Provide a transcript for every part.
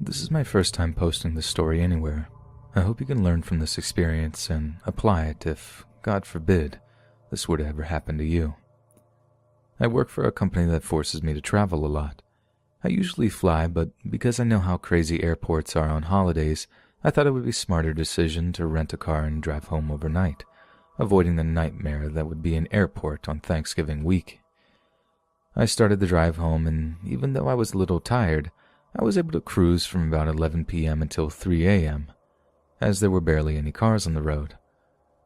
This is my first time posting this story anywhere. I hope you can learn from this experience and apply it if, God forbid, this were to ever happen to you. I work for a company that forces me to travel a lot. I usually fly, but because I know how crazy airports are on holidays, I thought it would be a smarter decision to rent a car and drive home overnight, avoiding the nightmare that would be an airport on Thanksgiving week. I started the drive home, and even though I was a little tired, I was able to cruise from about 11 p.m. until 3 a.m., as there were barely any cars on the road.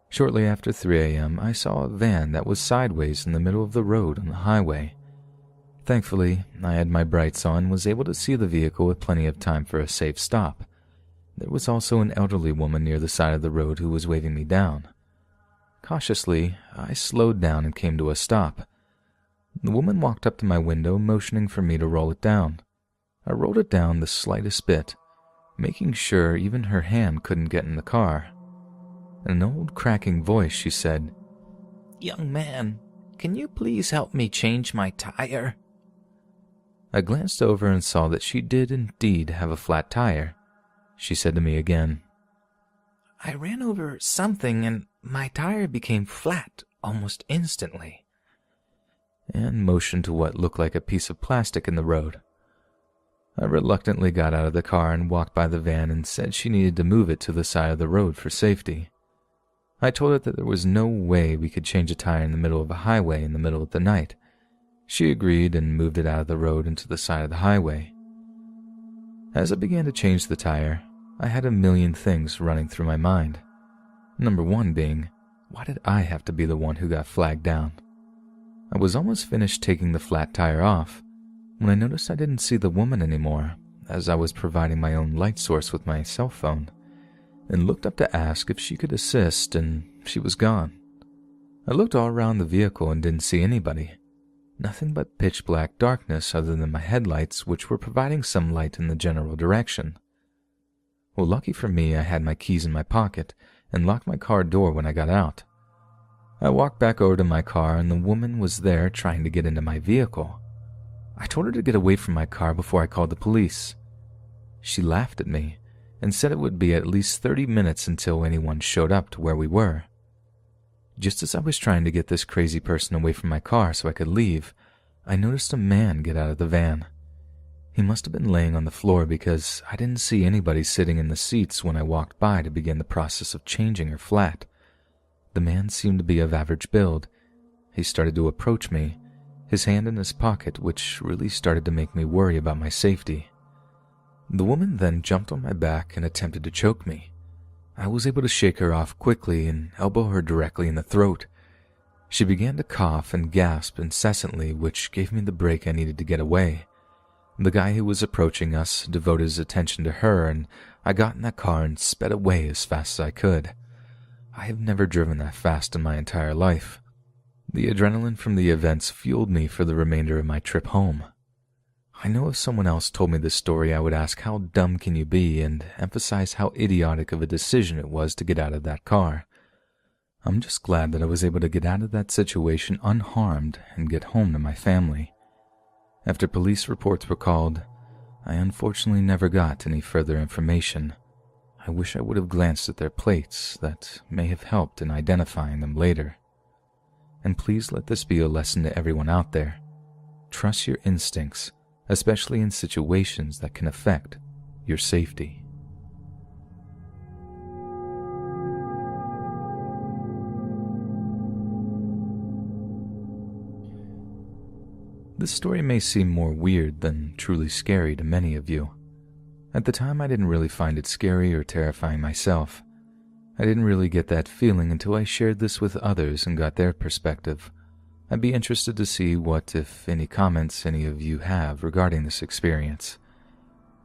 Shortly after 3 a.m., I saw a van that was sideways in the middle of the road on the highway. Thankfully, I had my brights on and was able to see the vehicle with plenty of time for a safe stop. There was also an elderly woman near the side of the road who was waving me down. Cautiously, I slowed down and came to a stop. The woman walked up to my window, motioning for me to roll it down. I rolled it down the slightest bit, making sure even her hand couldn't get in the car. In an old cracking voice, she said, "Young man, can you please help me change my tire?" I glanced over and saw that she did indeed have a flat tire. She said to me again, "I ran over something and my tire became flat almost instantly," and motioned to what looked like a piece of plastic in the road. I reluctantly got out of the car and walked by the van and said she needed to move it to the side of the road for safety. I told her that there was no way we could change a tire in the middle of a highway in the middle of the night. She agreed and moved it out of the road into the side of the highway. As I began to change the tire, I had a million things running through my mind. Number one being, why did I have to be the one who got flagged down? I was almost finished taking the flat tire off when I noticed I didn't see the woman anymore, as I was providing my own light source with my cell phone, and looked up to ask if she could assist, and she was gone. I looked all around the vehicle and didn't see anybody. Nothing but pitch black darkness other than my headlights, which were providing some light in the general direction. Well, lucky for me, I had my keys in my pocket and locked my car door when I got out. I walked back over to my car and the woman was there trying to get into my vehicle. I told her to get away from my car before I called the police. She laughed at me and said it would be at least 30 minutes until anyone showed up to where we were. Just as I was trying to get this crazy person away from my car so I could leave, I noticed a man get out of the van. He must have been laying on the floor because I didn't see anybody sitting in the seats when I walked by to begin the process of changing her flat. The man seemed to be of average build. He started to approach me, his hand in his pocket, which really started to make me worry about my safety. The woman then jumped on my back and attempted to choke me. I was able to shake her off quickly and elbow her directly in the throat. She began to cough and gasp incessantly, which gave me the break I needed to get away. The guy who was approaching us devoted his attention to her, and I got in that car and sped away as fast as I could. I have never driven that fast in my entire life. The adrenaline from the events fueled me for the remainder of my trip home. I know if someone else told me this story, I would ask how dumb can you be and emphasize how idiotic of a decision it was to get out of that car. I'm just glad that I was able to get out of that situation unharmed and get home to my family. After police reports were called, I unfortunately never got any further information. I wish I would have glanced at their plates that may have helped in identifying them later. And please let this be a lesson to everyone out there. Trust your instincts, especially in situations that can affect your safety. This story may seem more weird than truly scary to many of you. At the time, I didn't really find it scary or terrifying myself. I didn't really get that feeling until I shared this with others and got their perspective. I'd be interested to see what, if any, comments any of you have regarding this experience.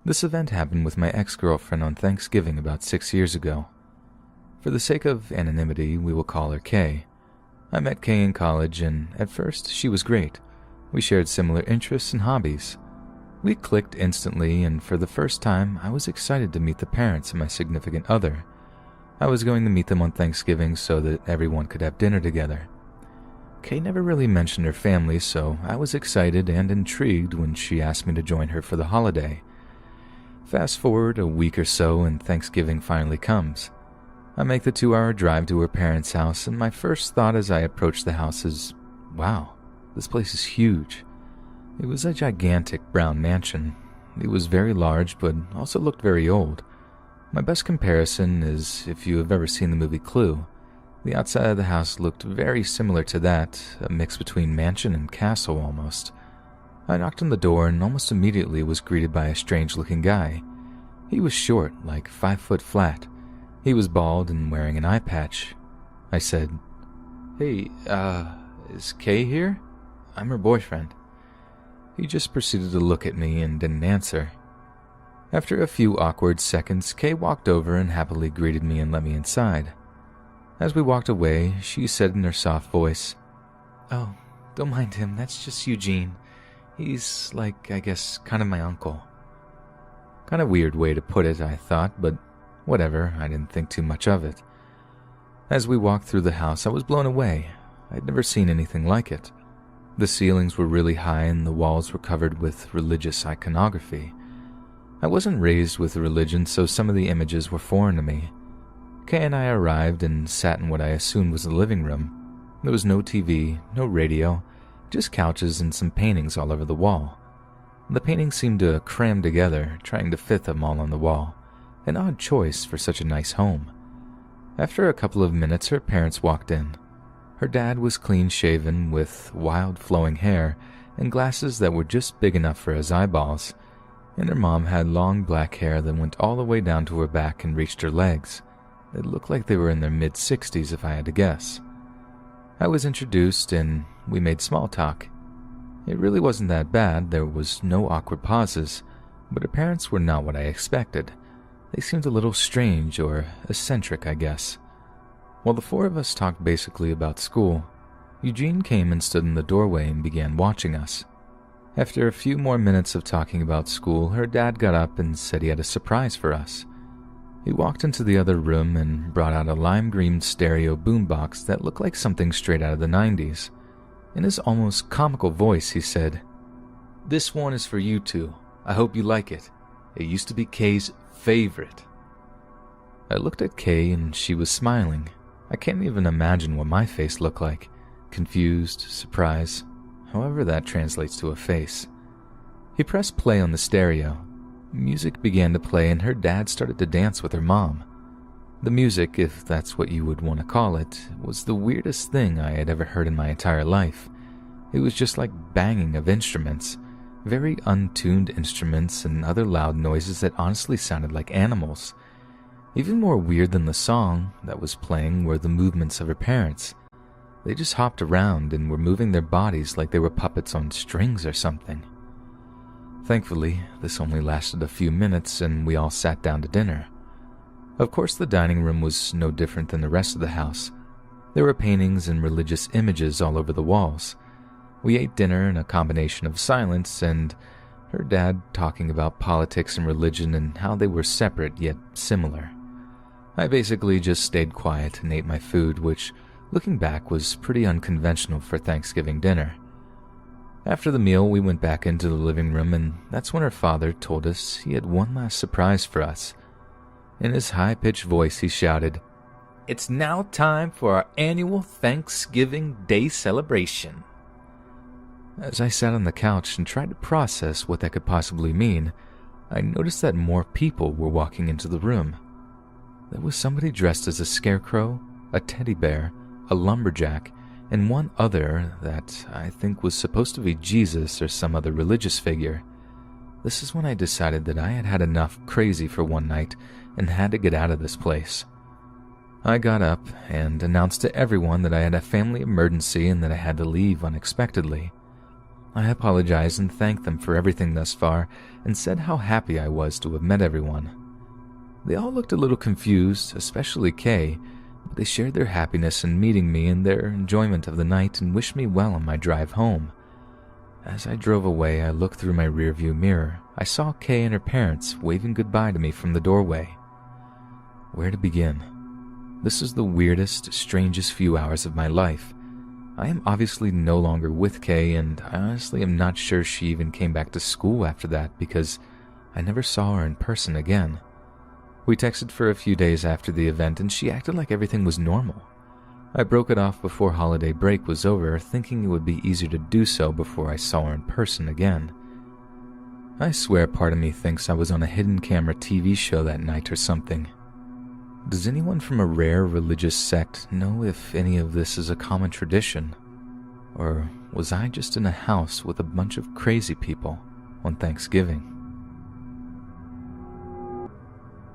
This event happened with my ex-girlfriend on Thanksgiving about 6 years ago. For the sake of anonymity, we will call her Kay. I met Kay in college, and at first, she was great. We shared similar interests and hobbies. We clicked instantly, and for the first time, I was excited to meet the parents of my significant other. I was going to meet them on Thanksgiving so that everyone could have dinner together. Kay never really mentioned her family, so I was excited and intrigued when she asked me to join her for the holiday. Fast forward a week or so and Thanksgiving finally comes. I make the 2-hour drive to her parents' house, and my first thought as I approach the house is, wow, this place is huge. It was a gigantic brown mansion. It was very large, but also looked very old. My best comparison is if you have ever seen the movie Clue. The outside of the house looked very similar to that, a mix between mansion and castle almost. I knocked on the door and almost immediately was greeted by a strange-looking guy. He was short, like 5 foot flat. He was bald and wearing an eye patch. I said, "Hey, is Kay here? I'm her boyfriend." He just proceeded to look at me and didn't answer. After a few awkward seconds, Kay walked over and happily greeted me and let me inside. As we walked away, she said in her soft voice, "Oh, don't mind him, that's just Eugene. He's like, I guess, kind of my uncle." Kind of weird way to put it, I thought, but whatever, I didn't think too much of it. As we walked through the house, I was blown away. I'd never seen anything like it. The ceilings were really high and the walls were covered with religious iconography. I wasn't raised with religion, so some of the images were foreign to me. Kay and I arrived and sat in what I assumed was the living room. There was no TV, no radio, just couches and some paintings all over the wall. The paintings seemed to cram together, trying to fit them all on the wall. An odd choice for such a nice home. After a couple of minutes, her parents walked in. Her dad was clean-shaven with wild flowing hair and glasses that were just big enough for his eyeballs, and her mom had long black hair that went all the way down to her back and reached her legs. It looked like they were in their mid-60s if I had to guess. I was introduced and we made small talk. It really wasn't that bad, there was no awkward pauses, but her parents were not what I expected. They seemed a little strange or eccentric, I guess. While the 4 of us talked basically about school, Eugene came and stood in the doorway and began watching us. After a few more minutes of talking about school, her dad got up and said he had a surprise for us. He walked into the other room and brought out a lime green stereo boombox that looked like something straight out of the 90s. In his almost comical voice, he said, "This one is for you two. I hope you like it. It used to be Kay's favorite." I looked at Kay and she was smiling. I can't even imagine what my face looked like. Confused, surprised, however that translates to a face. He pressed play on the stereo. Music began to play and her dad started to dance with her mom. The music, if that's what you would want to call it, was the weirdest thing I had ever heard in my entire life. It was just like banging of instruments, very untuned instruments and other loud noises that honestly sounded like animals. Even more weird than the song that was playing were the movements of her parents. They just hopped around and were moving their bodies like they were puppets on strings or something. Thankfully, this only lasted a few minutes and we all sat down to dinner. Of course, the dining room was no different than the rest of the house. There were paintings and religious images all over the walls. We ate dinner in a combination of silence and her dad talking about politics and religion and how they were separate yet similar. I basically just stayed quiet and ate my food, which, looking back, was pretty unconventional for Thanksgiving dinner. After the meal, we went back into the living room, and that's when her father told us he had one last surprise for us. In his high-pitched voice, he shouted, "It's now time for our annual Thanksgiving Day celebration." As I sat on the couch and tried to process what that could possibly mean, I noticed that more people were walking into the room. There was somebody dressed as a scarecrow, a teddy bear, a lumberjack, and one other that I think was supposed to be Jesus or some other religious figure. This is when I decided that I had had enough crazy for one night and had to get out of this place. I got up and announced to everyone that I had a family emergency and that I had to leave unexpectedly. I apologized and thanked them for everything thus far and said how happy I was to have met everyone. They all looked a little confused, especially Kay, but they shared their happiness in meeting me and their enjoyment of the night and wished me well on my drive home. As I drove away, I looked through my rearview mirror. I saw Kay and her parents waving goodbye to me from the doorway. Where to begin? This is the weirdest, strangest few hours of my life. I am obviously no longer with Kay, and I honestly am not sure she even came back to school after that because I never saw her in person again. We texted for a few days after the event and she acted like everything was normal. I broke it off before holiday break was over, thinking it would be easier to do so before I saw her in person again. I swear part of me thinks I was on a hidden camera TV show that night or something. Does anyone from a rare religious sect know if any of this is a common tradition? Or was I just in a house with a bunch of crazy people on Thanksgiving?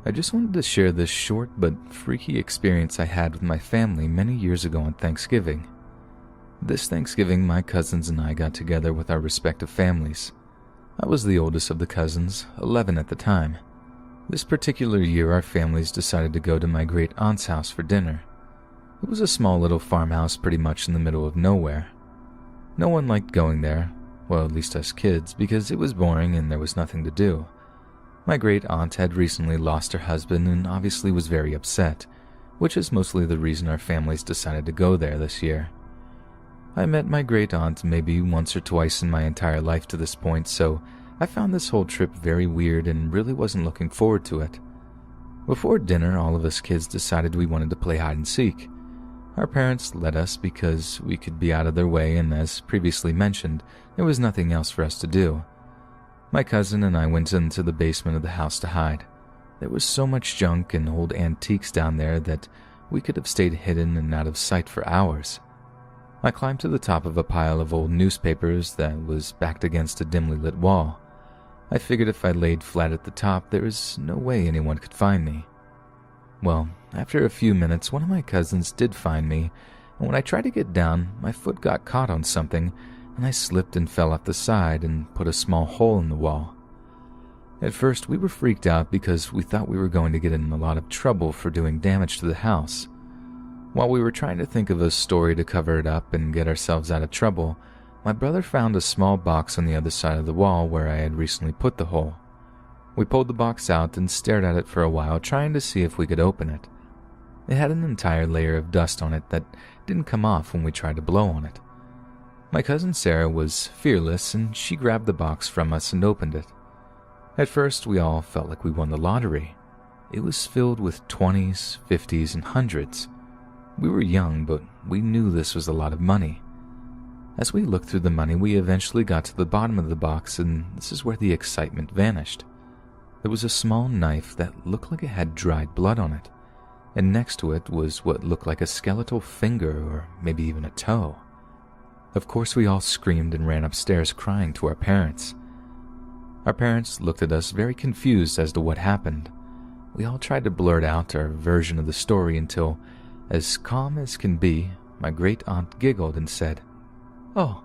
I just wanted to share this short but freaky experience I had with my family many years ago on Thanksgiving. This Thanksgiving, my cousins and I got together with our respective families. I was the oldest of the cousins, 11 at the time. This particular year, our families decided to go to my great-aunt's house for dinner. It was a small little farmhouse pretty much in the middle of nowhere. No one liked going there, well, at least us kids, because it was boring and there was nothing to do. My great-aunt had recently lost her husband and obviously was very upset, which is mostly the reason our families decided to go there this year. I met my great-aunt maybe once or twice in my entire life to this point, so I found this whole trip very weird and really wasn't looking forward to it. Before dinner, all of us kids decided we wanted to play hide and seek. Our parents let us because we could be out of their way, and as previously mentioned, there was nothing else for us to do. My cousin and I went into the basement of the house to hide. There was so much junk and old antiques down there that we could have stayed hidden and out of sight for hours. I climbed to the top of a pile of old newspapers that was backed against a dimly lit wall. I figured if I laid flat at the top, there was no way anyone could find me. Well, after a few minutes, one of my cousins did find me, and when I tried to get down, my foot got caught on something, and I slipped and fell off the side and put a small hole in the wall. At first, we were freaked out because we thought we were going to get in a lot of trouble for doing damage to the house. While we were trying to think of a story to cover it up and get ourselves out of trouble, my brother found a small box on the other side of the wall where I had recently put the hole. We pulled the box out and stared at it for a while, trying to see if we could open it. It had an entire layer of dust on it that didn't come off when we tried to blow on it. My cousin Sarah was fearless, and she grabbed the box from us and opened it. At first, we all felt like we won the lottery. It was filled with 20s, 50s, and hundreds. We were young, but we knew this was a lot of money. As we looked through the money, we eventually got to the bottom of the box, and this is where the excitement vanished. There was a small knife that looked like it had dried blood on it, and next to it was what looked like a skeletal finger or maybe even a toe. Of course, we all screamed and ran upstairs crying to our parents. Our parents looked at us very confused as to what happened. We all tried to blurt out our version of the story until, as calm as can be, my great-aunt giggled and said, "Oh,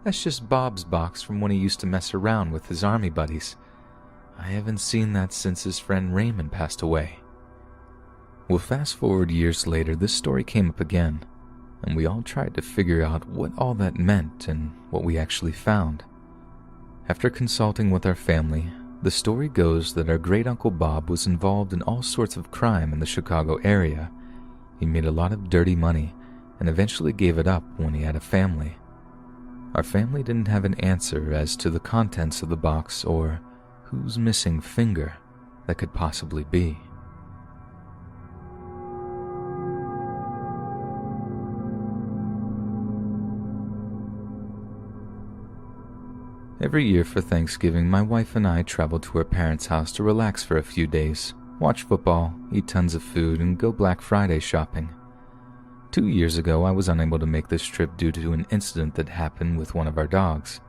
that's just Bob's box from when he used to mess around with his army buddies. I haven't seen that since his friend Raymond passed away." Well, fast forward years later, this story came up again, and we all tried to figure out what all that meant and what we actually found. After consulting with our family, the story goes that our great-uncle Bob was involved in all sorts of crime in the Chicago area. He made a lot of dirty money and eventually gave it up when he had a family. Our family didn't have an answer as to the contents of the box or whose missing finger that could possibly be. Every year for Thanksgiving, my wife and I travel to her parents' house to relax for a few days, watch football, eat tons of food, and go Black Friday shopping. 2 years ago, I was unable to make this trip due to an incident that happened with one of our dogs.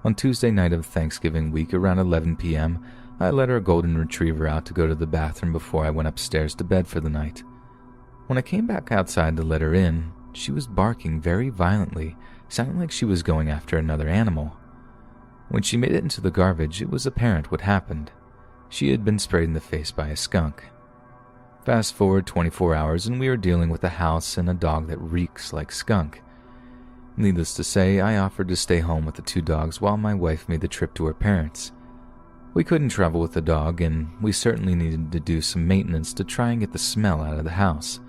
On Tuesday night of Thanksgiving week around 11 p.m., I let our golden retriever out to go to the bathroom before I went upstairs to bed for the night. When I came back outside to let her in, she was barking very violently, sounding like she was going after another animal. When she made it into the garbage, it was apparent what happened. She had been sprayed in the face by a skunk. Fast forward 24 hours and we are dealing with a house and a dog that reeks like skunk. Needless to say, I offered to stay home with the 2 dogs while my wife made the trip to her parents. We couldn't travel with the dog, and we certainly needed to do some maintenance to try and get the smell out of the house.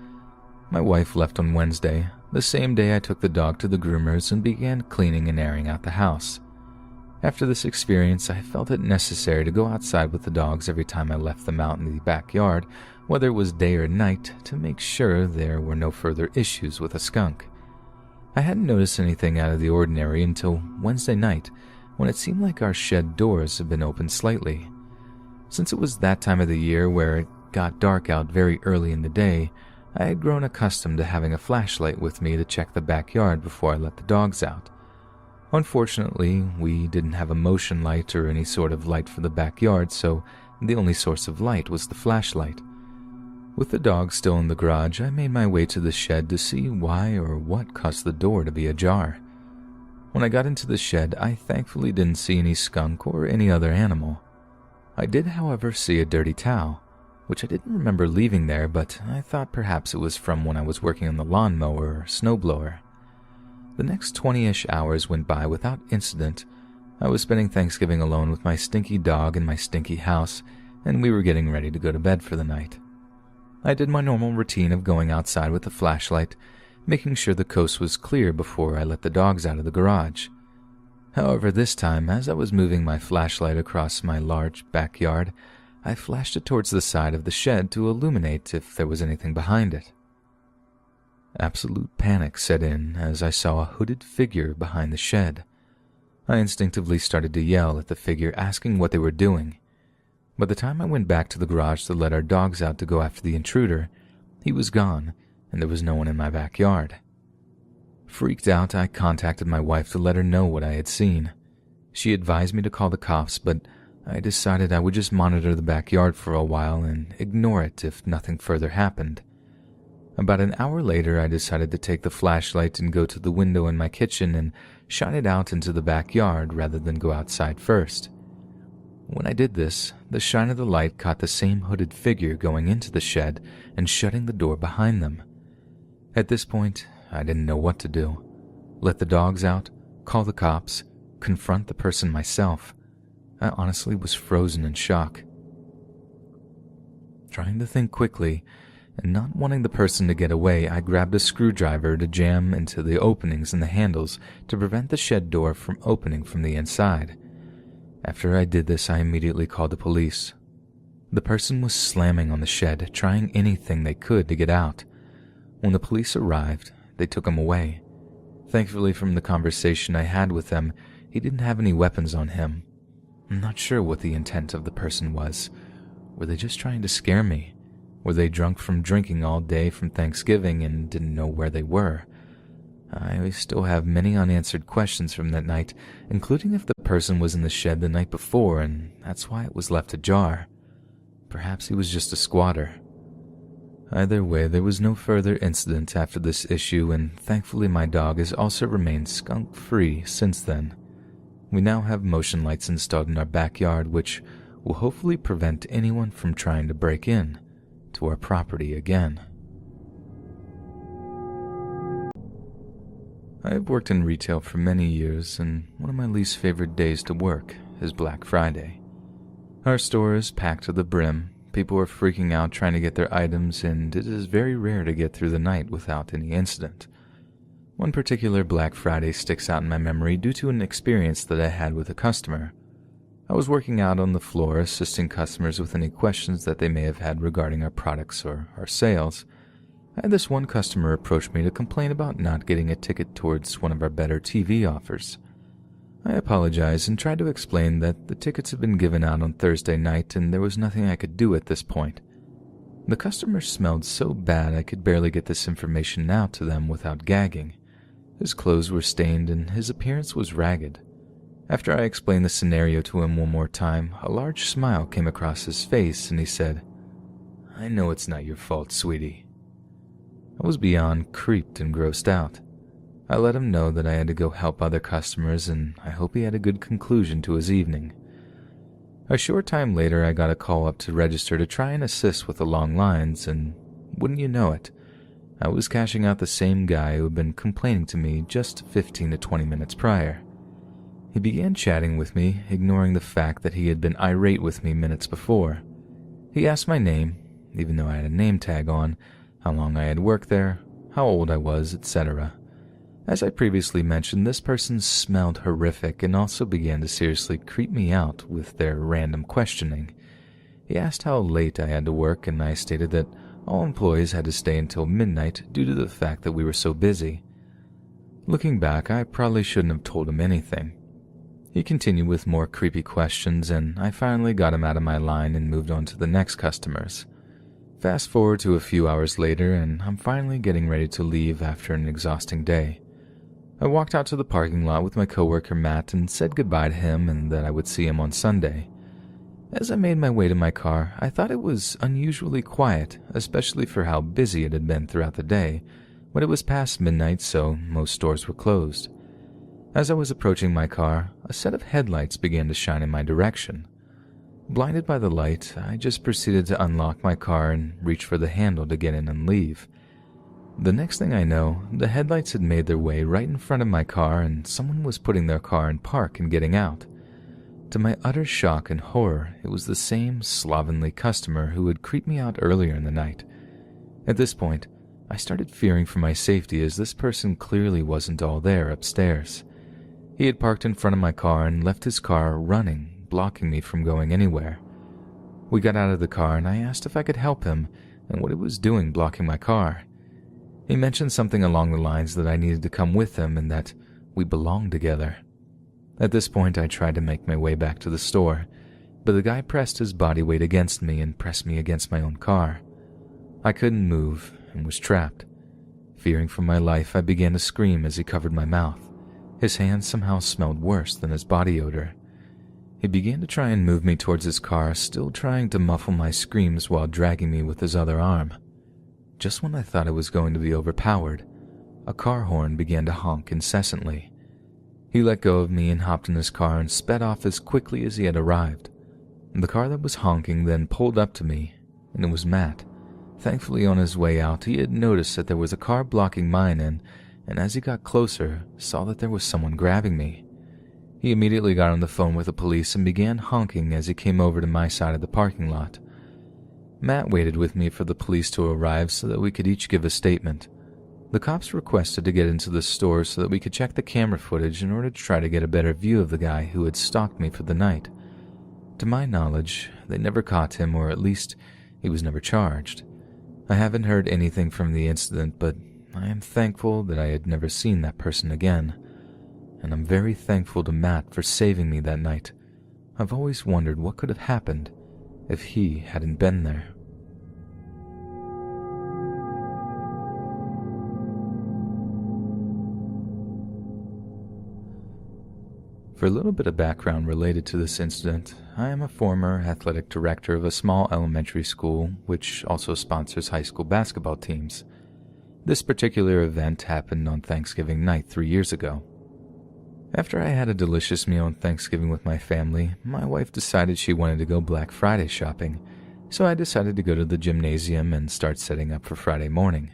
My wife left on Wednesday, the same day I took the dog to the groomers and began cleaning and airing out the house. After this experience, I felt it necessary to go outside with the dogs every time I left them out in the backyard, whether it was day or night, to make sure there were no further issues with a skunk. I hadn't noticed anything out of the ordinary until Wednesday night, when it seemed like our shed doors had been opened slightly. Since it was that time of the year where it got dark out very early in the day, I had grown accustomed to having a flashlight with me to check the backyard before I let the dogs out. Unfortunately, we didn't have a motion light or any sort of light for the backyard, so the only source of light was the flashlight. With the dogs still in the garage, I made my way to the shed to see why or what caused the door to be ajar. When I got into the shed, I thankfully didn't see any skunk or any other animal. I did, however, see a dirty towel, which I didn't remember leaving there, but I thought perhaps it was from when I was working on the lawnmower or snowblower. The next 20-ish hours went by without incident. I was spending Thanksgiving alone with my stinky dog in my stinky house, and we were getting ready to go to bed for the night. I did my normal routine of going outside with the flashlight, making sure the coast was clear before I let the dogs out of the garage. However, this time, as I was moving my flashlight across my large backyard, I flashed it towards the side of the shed to illuminate if there was anything behind it. Absolute panic set in as I saw a hooded figure behind the shed. I instinctively started to yell at the figure, asking what they were doing. By the time I went back to the garage to let our dogs out to go after the intruder, he was gone, and there was no one in my backyard. Freaked out, I contacted my wife to let her know what I had seen. She advised me to call the cops, but I decided I would just monitor the backyard for a while and ignore it if nothing further happened. About an hour later, I decided to take the flashlight and go to the window in my kitchen and shine it out into the backyard rather than go outside first. When I did this, the shine of the light caught the same hooded figure going into the shed and shutting the door behind them. At this point, I didn't know what to do. Let the dogs out, call the cops, confront the person myself. I honestly was frozen in shock. Trying to think quickly, and not wanting the person to get away, I grabbed a screwdriver to jam into the openings in the handles to prevent the shed door from opening from the inside. After I did this, I immediately called the police. The person was slamming on the shed, trying anything they could to get out. When the police arrived, they took him away. Thankfully, from the conversation I had with them, he didn't have any weapons on him. I'm not sure what the intent of the person was. Were they just trying to scare me? Were they drunk from drinking all day from Thanksgiving and didn't know where they were? I still have many unanswered questions from that night, including if the person was in the shed the night before and that's why it was left ajar. Perhaps he was just a squatter. Either way, there was no further incident after this issue, and thankfully my dog has also remained skunk-free since then. We now have motion lights installed in our backyard, which will hopefully prevent anyone from trying to break in to our property again. I have worked in retail for many years, and one of my least favorite days to work is Black Friday. Our store is packed to the brim. People are freaking out trying to get their items, and it is very rare to get through the night without any incident. One particular Black Friday sticks out in my memory due to an experience that I had with a customer. I was working out on the floor assisting customers with any questions that they may have had regarding our products or our sales. I had this one customer approach me to complain about not getting a ticket towards one of our better TV offers. I apologized and tried to explain that the tickets had been given out on Thursday night and there was nothing I could do at this point. The customer smelled so bad I could barely get this information out to them without gagging. His clothes were stained and his appearance was ragged. After I explained the scenario to him one more time, a large smile came across his face and he said, "I know it's not your fault, sweetie." I was beyond creeped and grossed out. I let him know that I had to go help other customers and I hope he had a good conclusion to his evening. A short time later, I got a call up to register to try and assist with the long lines, and wouldn't you know it, I was cashing out the same guy who had been complaining to me just 15 to 20 minutes prior. He began chatting with me, ignoring the fact that he had been irate with me minutes before. He asked my name, even though I had a name tag on, how long I had worked there, how old I was, etc. As I previously mentioned, this person smelled horrific and also began to seriously creep me out with their random questioning. He asked how late I had to work, and I stated that all employees had to stay until midnight due to the fact that we were so busy. Looking back, I probably shouldn't have told him anything. He continued with more creepy questions, and I finally got him out of my line and moved on to the next customers. Fast forward to a few hours later, and I'm finally getting ready to leave after an exhausting day. I walked out to the parking lot with my coworker Matt and said goodbye to him and that I would see him on Sunday. As I made my way to my car, I thought it was unusually quiet, especially for how busy it had been throughout the day, but it was past midnight, so most stores were closed. As I was approaching my car, a set of headlights began to shine in my direction. Blinded by the light, I just proceeded to unlock my car and reach for the handle to get in and leave. The next thing I know, the headlights had made their way right in front of my car and someone was putting their car in park and getting out. To my utter shock and horror, it was the same slovenly customer who had creeped me out earlier in the night. At this point, I started fearing for my safety as this person clearly wasn't all there upstairs. He had parked in front of my car and left his car running, blocking me from going anywhere. We got out of the car and I asked if I could help him and what he was doing blocking my car. He mentioned something along the lines that I needed to come with him and that we belonged together. At this point, I tried to make my way back to the store, but the guy pressed his body weight against me and pressed me against my own car. I couldn't move and was trapped. Fearing for my life, I began to scream as he covered my mouth. His hands somehow smelled worse than his body odor. He began to try and move me towards his car, still trying to muffle my screams while dragging me with his other arm. Just when I thought I was going to be overpowered, a car horn began to honk incessantly. He let go of me and hopped in his car and sped off as quickly as he had arrived. The car that was honking then pulled up to me, and it was Matt. Thankfully, on his way out, he had noticed that there was a car blocking mine in, and as he got closer, saw that there was someone grabbing me. He immediately got on the phone with the police and began honking as he came over to my side of the parking lot. Matt waited with me for the police to arrive so that we could each give a statement. The cops requested to get into the store so that we could check the camera footage in order to try to get a better view of the guy who had stalked me for the night. To my knowledge, they never caught him, or at least he was never charged. I haven't heard anything from the incident, but I am thankful that I had never seen that person again. And I'm very thankful to Matt for saving me that night. I've always wondered what could have happened if he hadn't been there. For a little bit of background related to this incident, I am a former athletic director of a small elementary school which also sponsors high school basketball teams. This particular event happened on Thanksgiving night 3 years ago. After I had a delicious meal on Thanksgiving with my family, my wife decided she wanted to go Black Friday shopping, so I decided to go to the Gymnasium and start setting up for Friday morning.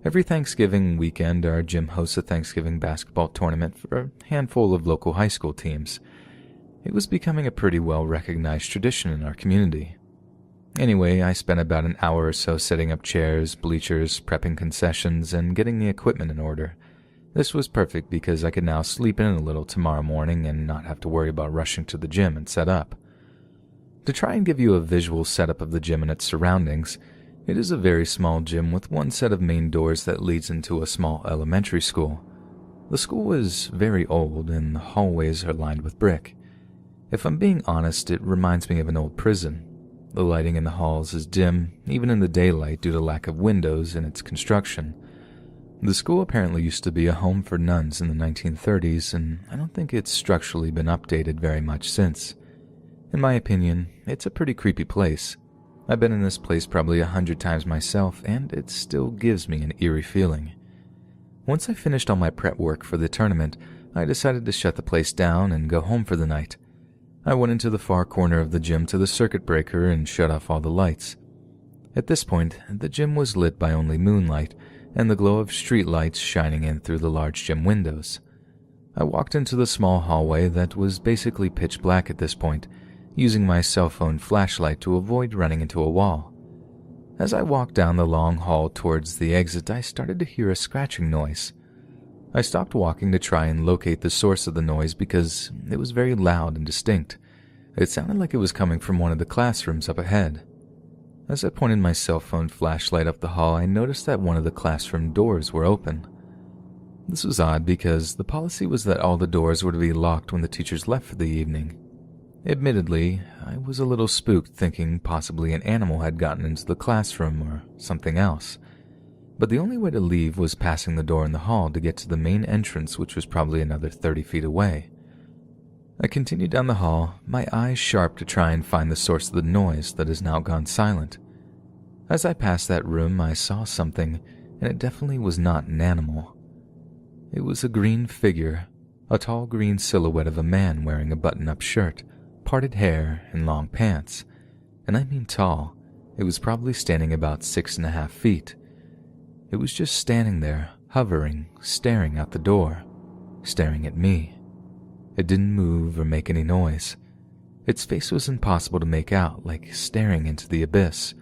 Every Thanksgiving weekend, our gym hosts a Thanksgiving basketball tournament for a handful of local high school teams. It was becoming a pretty well-recognized tradition in our community. Anyway, I spent about an hour or so setting up chairs, bleachers, prepping concessions, and getting the equipment in order. This was perfect because I could now sleep in a little tomorrow morning and not have to worry about rushing to the gym and set up. To try and give you a visual setup of the gym and its surroundings, it is a very small gym with one set of main doors that leads into a small elementary school. The school is very old and the hallways are lined with brick. If I'm being honest, it reminds me of an old prison. The lighting in the halls is dim, even in the daylight due to lack of windows in its construction. The school apparently used to be a home for nuns in the 1930s, and I don't think it's structurally been updated very much since. In my opinion, it's a pretty creepy place. I've been in this place probably 100 times myself, and it still gives me an eerie feeling. Once I finished all my prep work for the tournament, I decided to shut the place down and go home for the night. I went into the far corner of the gym to the circuit breaker and shut off all the lights. At this point, the gym was lit by only moonlight and the glow of street lights shining in through the large gym windows. I walked into the small hallway that was basically pitch black at this point, using my cell phone flashlight to avoid running into a wall. As I walked down the long hall towards the exit, I started to hear a scratching noise. I stopped walking to try and locate the source of the noise because it was very loud and distinct. It sounded like it was coming from one of the classrooms up ahead. As I pointed my cell phone flashlight up the hall, I noticed that one of the classroom doors were open. This was odd because the policy was that all the doors were to be locked when the teachers left for the evening. Admittedly, I was a little spooked, thinking possibly an animal had gotten into the classroom or something else. But the only way to leave was passing the door in the hall to get to the main entrance, which was probably another 30 feet away. I continued down the hall, my eyes sharp to try and find the source of the noise that has now gone silent. As I passed that room, I saw something, and it definitely was not an animal. It was a green figure, a tall green silhouette of a man wearing a button-up shirt, parted hair, and long pants. And I mean tall. It was probably standing about 6.5 feet. It was just standing there, hovering, staring out the door, staring at me. It didn't move or make any noise. Its face was impossible to make out, like staring into the abyss.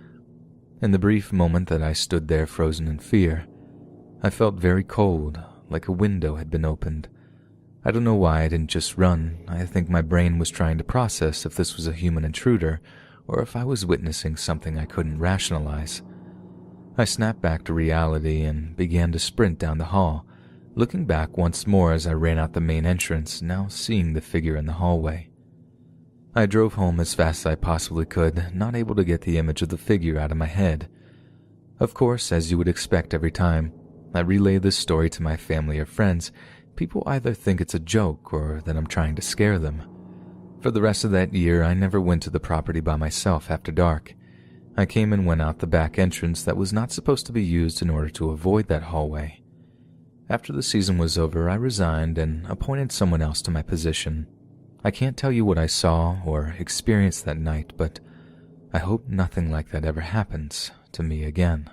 In the brief moment that I stood there frozen in fear, I felt very cold, like a window had been opened. I don't know why I didn't just run. I think my brain was trying to process if this was a human intruder or if I was witnessing something I couldn't rationalize. I snapped back to reality and began to sprint down the hall, looking back once more as I ran out the main entrance, now seeing the figure in the hallway. I drove home as fast as I possibly could, not able to get the image of the figure out of my head. Of course, as you would expect every time I relay this story to my family or friends, people either think it's a joke or that I'm trying to scare them. For the rest of that year, I never went to the property by myself after dark. I came and went out the back entrance that was not supposed to be used in order to avoid that hallway. After the season was over, I resigned and appointed someone else to my position. I can't tell you what I saw or experienced that night, but I hope nothing like that ever happens to me again.